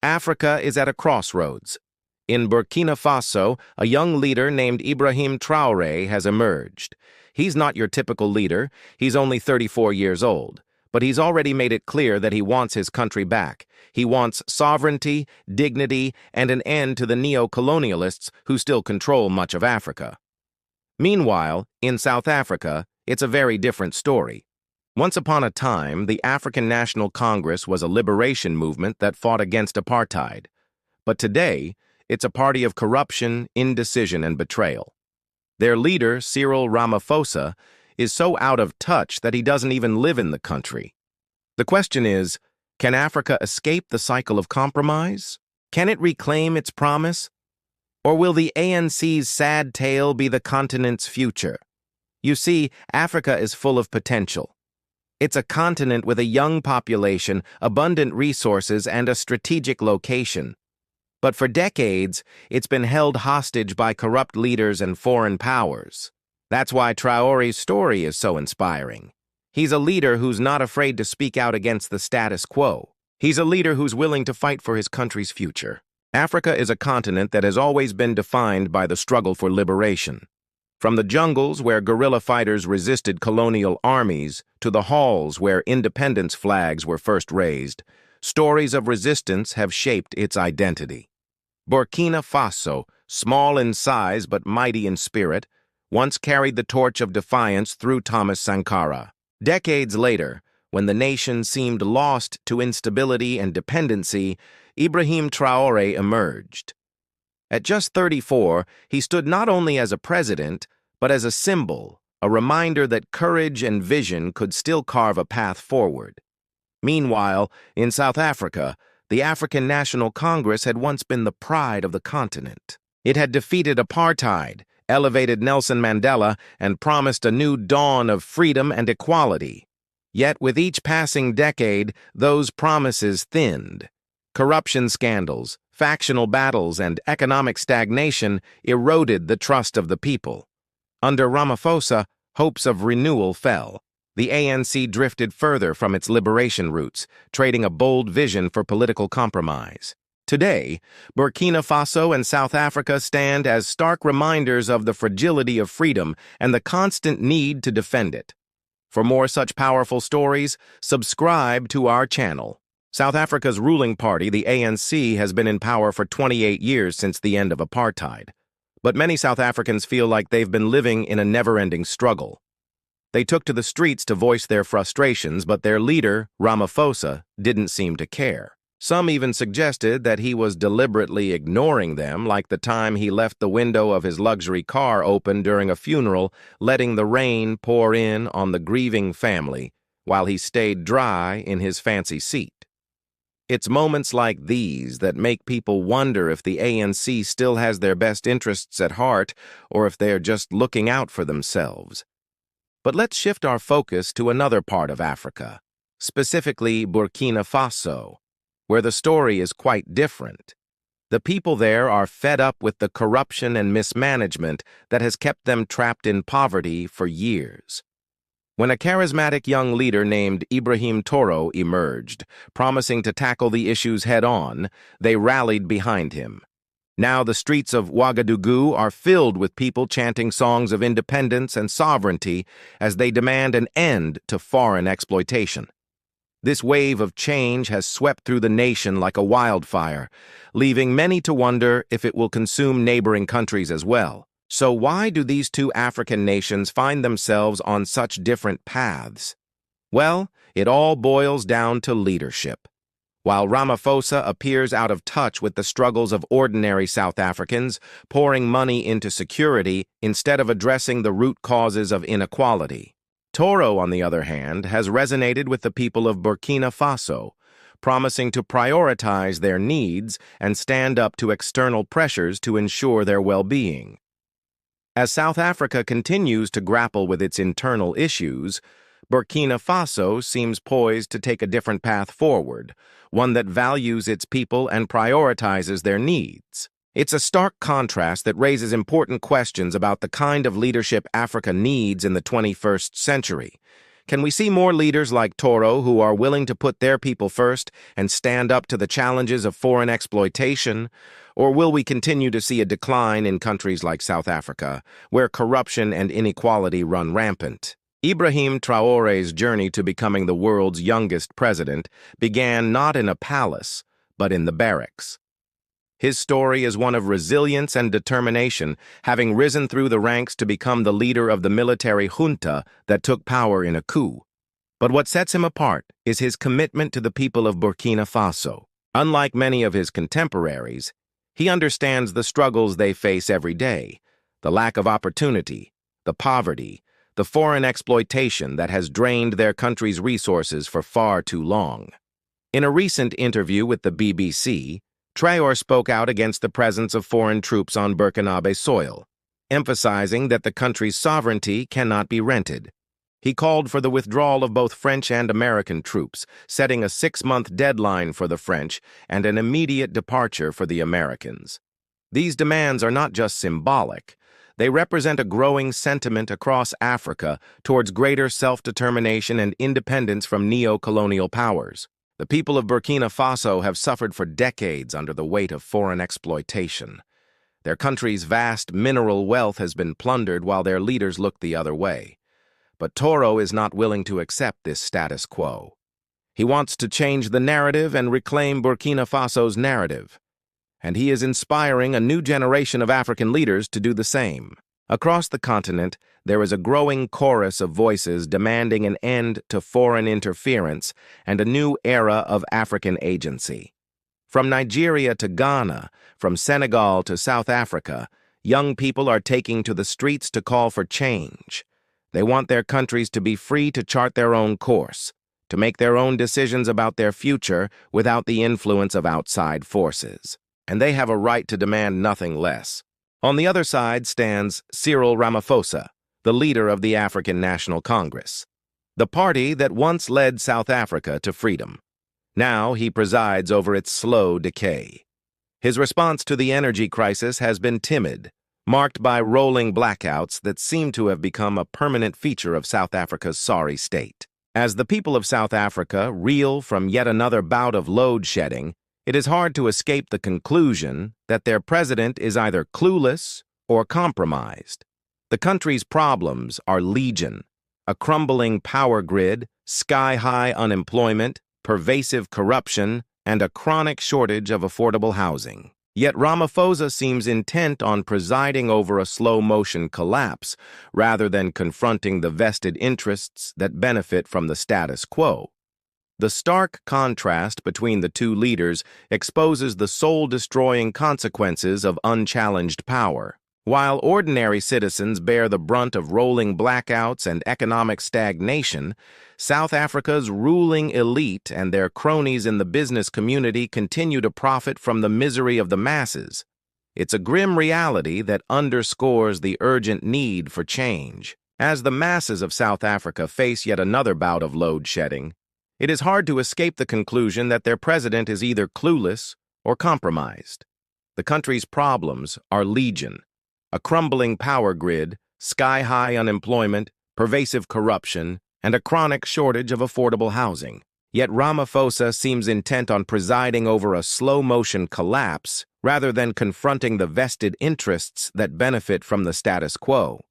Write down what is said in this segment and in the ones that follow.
Africa is at a crossroads. In Burkina Faso, a young leader named Ibrahim Traoré has emerged. He's not your typical leader, he's only 34 years old. But he's already made it clear that he wants his country back. He wants sovereignty, dignity, and an end to the neo-colonialists who still control much of Africa. Meanwhile, in South Africa, it's a very different story. Once upon a time, the African National Congress was a liberation movement that fought against apartheid. But today, it's a party of corruption, indecision, and betrayal. Their leader, Cyril Ramaphosa, is so out of touch that he doesn't even live in the country. The question is, can Africa escape the cycle of compromise? Can it reclaim its promise? Or will the ANC's sad tale be the continent's future? You see, Africa is full of potential. It's a continent with a young population, abundant resources, and a strategic location. But for decades, it's been held hostage by corrupt leaders and foreign powers. That's why Traoré's story is so inspiring. He's a leader who's not afraid to speak out against the status quo. He's a leader who's willing to fight for his country's future. Africa is a continent that has always been defined by the struggle for liberation. From the jungles where guerrilla fighters resisted colonial armies to the halls where independence flags were first raised, stories of resistance have shaped its identity. Burkina Faso, small in size but mighty in spirit, once carried the torch of defiance through Thomas Sankara. Decades later, when the nation seemed lost to instability and dependency, Ibrahim Traoré emerged. At just 34, he stood not only as a president, but as a symbol, a reminder that courage and vision could still carve a path forward. Meanwhile, in South Africa, the African National Congress had once been the pride of the continent. It had defeated apartheid, elevated Nelson Mandela, and promised a new dawn of freedom and equality. Yet with each passing decade, those promises thinned. Corruption scandals, factional battles, and economic stagnation eroded the trust of the people. Under Ramaphosa, hopes of renewal fell. The ANC drifted further from its liberation roots, trading a bold vision for political compromise. Today, Burkina Faso and South Africa stand as stark reminders of the fragility of freedom and the constant need to defend it. For more such powerful stories, subscribe to our channel. South Africa's ruling party, the ANC, has been in power for 28 years since the end of apartheid. But many South Africans feel like they've been living in a never-ending struggle. They took to the streets to voice their frustrations, but their leader, Ramaphosa, didn't seem to care. Some even suggested that he was deliberately ignoring them, like the time he left the window of his luxury car open during a funeral, letting the rain pour in on the grieving family, while he stayed dry in his fancy seat. It's moments like these that make people wonder if the ANC still has their best interests at heart or if they're just looking out for themselves. But let's shift our focus to another part of Africa, specifically Burkina Faso, where the story is quite different. The people there are fed up with the corruption and mismanagement that has kept them trapped in poverty for years. When a charismatic young leader named Ibrahim Traoré emerged, promising to tackle the issues head-on, they rallied behind him. Now the streets of Ouagadougou are filled with people chanting songs of independence and sovereignty as they demand an end to foreign exploitation. This wave of change has swept through the nation like a wildfire, leaving many to wonder if it will consume neighboring countries as well. So why do these two African nations find themselves on such different paths? Well, it all boils down to leadership. While Ramaphosa appears out of touch with the struggles of ordinary South Africans, pouring money into security instead of addressing the root causes of inequality. Traoré, on the other hand, has resonated with the people of Burkina Faso, promising to prioritize their needs and stand up to external pressures to ensure their well-being. As South Africa continues to grapple with its internal issues, Burkina Faso seems poised to take a different path forward, one that values its people and prioritizes their needs. It's a stark contrast that raises important questions about the kind of leadership Africa needs in the 21st century. Can we see more leaders like Toro who are willing to put their people first and stand up to the challenges of foreign exploitation? Or will we continue to see a decline in countries like South Africa, where corruption and inequality run rampant? Ibrahim Traore's journey to becoming the world's youngest president began not in a palace, but in the barracks. His story is one of resilience and determination, having risen through the ranks to become the leader of the military junta that took power in a coup. But what sets him apart is his commitment to the people of Burkina Faso. Unlike many of his contemporaries, he understands the struggles they face every day, the lack of opportunity, the poverty, the foreign exploitation that has drained their country's resources for far too long. In a recent interview with the BBC, Traore spoke out against the presence of foreign troops on Burkinabe soil, emphasizing that the country's sovereignty cannot be rented. He called for the withdrawal of both French and American troops, setting a 6-month deadline for the French and an immediate departure for the Americans. These demands are not just symbolic. They represent a growing sentiment across Africa towards greater self-determination and independence from neo-colonial powers. The people of Burkina Faso have suffered for decades under the weight of foreign exploitation. Their country's vast mineral wealth has been plundered while their leaders look the other way. But Toro is not willing to accept this status quo. He wants to change the narrative and reclaim Burkina Faso's narrative. And he is inspiring a new generation of African leaders to do the same. Across the continent, there is a growing chorus of voices demanding an end to foreign interference and a new era of African agency. From Nigeria to Ghana, from Senegal to South Africa, young people are taking to the streets to call for change. They want their countries to be free to chart their own course, to make their own decisions about their future without the influence of outside forces. And they have a right to demand nothing less. On the other side stands Cyril Ramaphosa, the leader of the African National Congress, the party that once led South Africa to freedom. Now he presides over its slow decay. His response to the energy crisis has been timid, marked by rolling blackouts that seem to have become a permanent feature of South Africa's sorry state. As the people of South Africa reel from yet another bout of load shedding, it is hard to escape the conclusion that their president is either clueless or compromised. The country's problems are legion: a crumbling power grid, sky-high unemployment, pervasive corruption, and a chronic shortage of affordable housing. Yet Ramaphosa seems intent on presiding over a slow-motion collapse rather than confronting the vested interests that benefit from the status quo. The stark contrast between the two leaders exposes the soul-destroying consequences of unchallenged power. While ordinary citizens bear the brunt of rolling blackouts and economic stagnation, South Africa's ruling elite and their cronies in the business community continue to profit from the misery of the masses. It's a grim reality that underscores the urgent need for change. As the masses of South Africa face yet another bout of load shedding, it is hard to escape the conclusion that their president is either clueless or compromised. The country's problems are legion: a crumbling power grid, sky-high unemployment, pervasive corruption, and a chronic shortage of affordable housing. Yet Ramaphosa seems intent on presiding over a slow-motion collapse rather than confronting the vested interests that benefit from the status quo.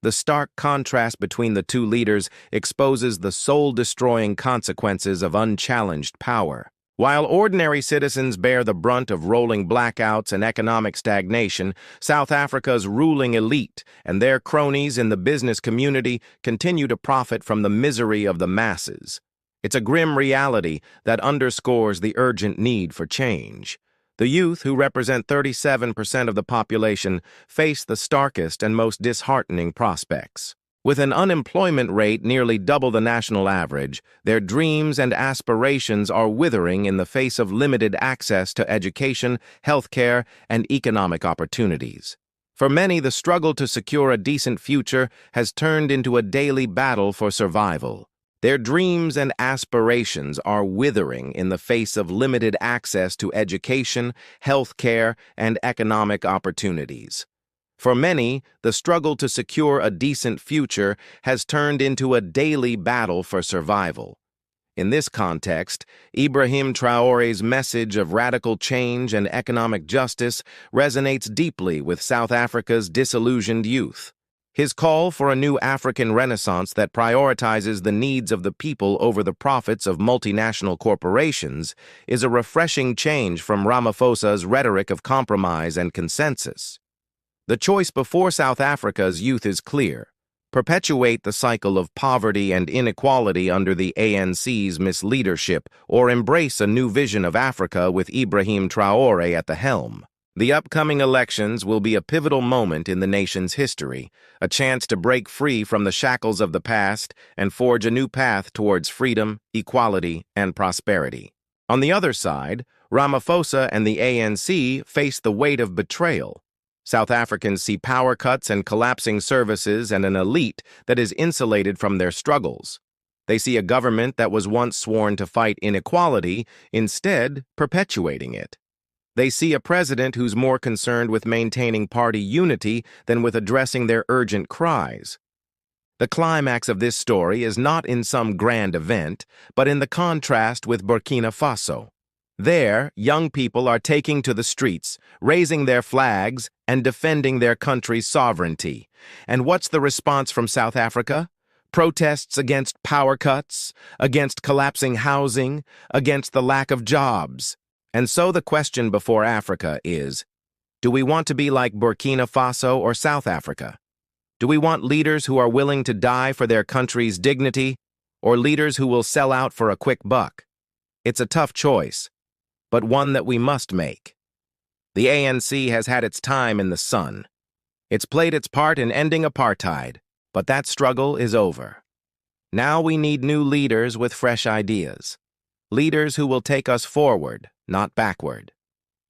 The stark contrast between the two leaders exposes the soul-destroying consequences of unchallenged power. While ordinary citizens bear the brunt of rolling blackouts and economic stagnation, South Africa's ruling elite and their cronies in the business community continue to profit from the misery of the masses. It's a grim reality that underscores the urgent need for change. The youth, who represent 37% of the population, face the starkest and most disheartening prospects. With an unemployment rate nearly double the national average, their dreams and aspirations are withering in the face of limited access to education, healthcare, and economic opportunities. For many, the struggle to secure a decent future has turned into a daily battle for survival. Their dreams and aspirations are withering in the face of limited access to education, health care, and economic opportunities. For many, the struggle to secure a decent future has turned into a daily battle for survival. In this context, Ibrahim Traore's message of radical change and economic justice resonates deeply with South Africa's disillusioned youth. His call for a new African renaissance that prioritizes the needs of the people over the profits of multinational corporations is a refreshing change from Ramaphosa's rhetoric of compromise and consensus. The choice before South Africa's youth is clear: perpetuate the cycle of poverty and inequality under the ANC's misleadership, or embrace a new vision of Africa with Ibrahim Traore at the helm. The upcoming elections will be a pivotal moment in the nation's history, a chance to break free from the shackles of the past and forge a new path towards freedom, equality, and prosperity. On the other side, Ramaphosa and the ANC face the weight of betrayal. South Africans see power cuts and collapsing services and an elite that is insulated from their struggles. They see a government that was once sworn to fight inequality, instead perpetuating it. They see a president who's more concerned with maintaining party unity than with addressing their urgent cries. The climax of this story is not in some grand event, but in the contrast with Burkina Faso. There, young people are taking to the streets, raising their flags, and defending their country's sovereignty. And what's the response from South Africa? Protests against power cuts, against collapsing housing, against the lack of jobs. And so the question before Africa is, do we want to be like Burkina Faso or South Africa? Do we want leaders who are willing to die for their country's dignity, or leaders who will sell out for a quick buck? It's a tough choice, but one that we must make. The ANC has had its time in the sun. It's played its part in ending apartheid, but that struggle is over. Now we need new leaders with fresh ideas. Leaders who will take us forward, not backward.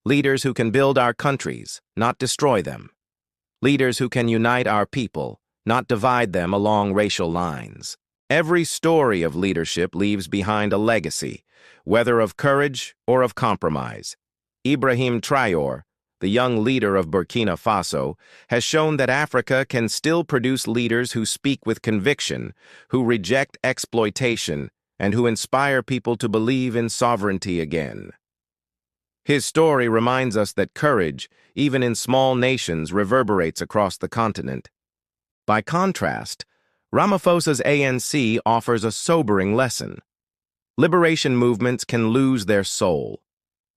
Leaders who can build our countries, not destroy them. Leaders who can unite our people, not divide them along racial lines. Every story of leadership leaves behind a legacy, whether of courage or of compromise. Ibrahim Traore, the young leader of Burkina Faso, has shown that Africa can still produce leaders who speak with conviction, who reject exploitation, and who inspire people to believe in sovereignty again. His story reminds us that courage, even in small nations, reverberates across the continent. By contrast, Ramaphosa's ANC offers a sobering lesson. Liberation movements can lose their soul.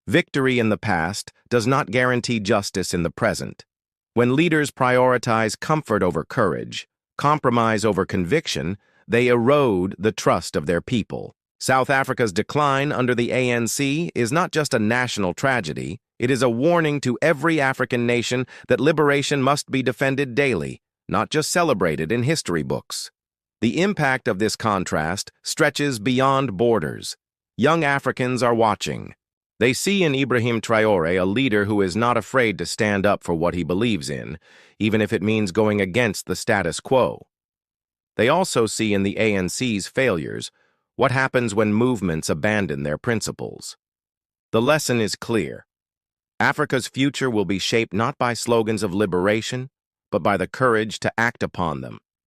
Victory in the past does not guarantee justice in the present. When leaders prioritize comfort over courage, compromise over conviction, they erode the trust of their people. South Africa's decline under the ANC is not just a national tragedy, it is a warning to every African nation that liberation must be defended daily, not just celebrated in history books. The impact of this contrast stretches beyond borders. Young Africans are watching. They see in Ibrahim Traore a leader who is not afraid to stand up for what he believes in, even if it means going against the status quo. They also see in the ANC's failures what happens when movements abandon their principles. The lesson is clear. Africa's future will be shaped not by slogans of liberation, but by the courage to act upon them.